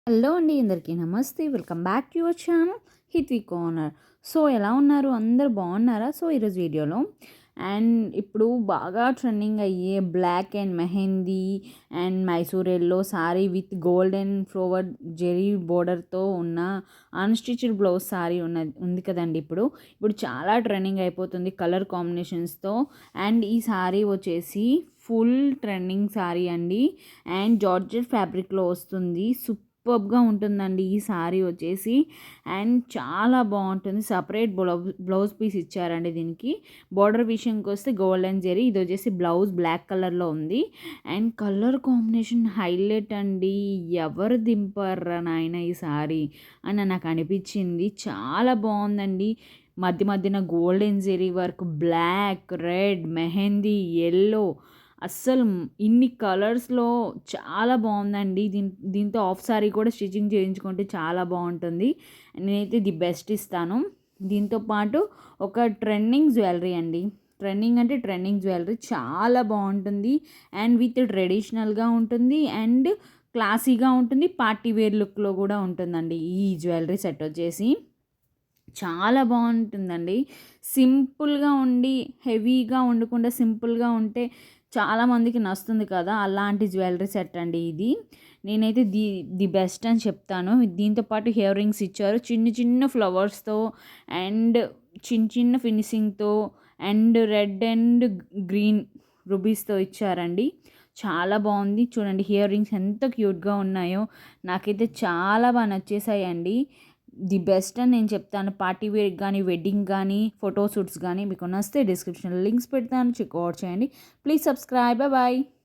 Hello అండి, అందరికీ నమస్తే. Welcome back to your channel Hitvi corner. So ఎలా ఉన్నారు? అందరూ బాగున్నారా? సో ఈరోజు వీడియోలో ఇప్పుడు బాగా ట్రెండింగ్ అయ్యే black and mehndi and Mysore yellow sari with gold and flower zari బోర్డర్తో ఉన్న అన్‌స్టిచ్డ్ బ్లౌజ్ సారీ ఉంది కదండీ. ఇప్పుడు చాలా ట్రెండింగ్ అయిపోతుంది కలర్ కాంబినేషన్స్తో. అండ్ ఈ సారీ వచ్చేసి ఫుల్ ట్రెండింగ్ సారీ అండి. అండ్ జార్జెట్ ఫ్యాబ్రిక్లో వస్తుంది. సూపర్బ్‌గా ఉంటుందండి ఈ సారీ వచ్చేసి. అండ్ చాలా బాగుంటుంది. సపరేట్ బ్లౌజ్ పీస్ ఇచ్చారండి దీనికి. బార్డర్ విషయంకి వస్తే గోల్డెన్ జెరీ, ఇది వచ్చేసి బ్లౌజ్ బ్లాక్ కలర్లో ఉంది. అండ్ కలర్ కాంబినేషన్ హైలైట్ అండి. ఎవరు దింపర్రా నాయన ఈ సారీ అని నాకు అనిపించింది. చాలా బాగుందండి. మధ్య మధ్యన golden zari work, black, red, mehndi, yellow, అస్సలు ఇన్ని కలర్స్‌లో చాలా బాగుందండి. దీంతో హాఫ్ సారీ కూడా స్టిచ్చింగ్ చేయించుకుంటే చాలా బాగుంటుంది. నేనైతే ది బెస్ట్ ఇస్తాను. దీంతో పాటు ఒక ట్రెండింగ్ జ్యువెలరీ అండి. ట్రెండింగ్ అంటే ట్రెండింగ్ జ్యువెలరీ చాలా బాగుంటుంది. అండ్ విత్ ట్రెడిషనల్‌గా ఉంటుంది అండ్ క్లాసీగా ఉంటుంది. పార్టీ వేర్ లుక్‌లో కూడా ఉంటుందండి ఈ జ్యువెలరీ సెట్ వచ్చేసి. చాలా బాగుంటుందండి. సింపుల్‌గా ఉండి హెవీగా ఉండకుండా సింపుల్‌గా ఉంటే చాలామందికి నచ్చుతుంది కదా! అలాంటి జ్యువెలరీ సెట్ అండి ఇది. నేనైతే ది బెస్ట్ అని చెప్తాను. దీంతో పాటు ఇయర్ రింగ్స్ ఇచ్చారు. చిన్న చిన్న ఫ్లవర్స్‌తో అండ్ చిన్న చిన్న ఫినిషింగ్‌తో అండ్ రెడ్ అండ్ గ్రీన్ రూబీస్‌తో ఇచ్చారండి. చాలా బాగుంది. చూడండి ఇయర్ రింగ్స్ ఎంత క్యూట్‌గా ఉన్నాయో. నాకైతే చాలా బాగా నచ్చేసాయండి. ది బెస్ట్ అని నేను చెప్తాను. పార్టీ వేర్‌కి గానీ, వెడ్డింగ్ గానీ, ఫోటో షూట్స్ గానీ మీకు నచ్చితే డిస్క్రిప్షన్‌లో లింక్స్ పెడతాను. చెక్‌ఔట్ చేయండి. Please subscribe. బాయ్.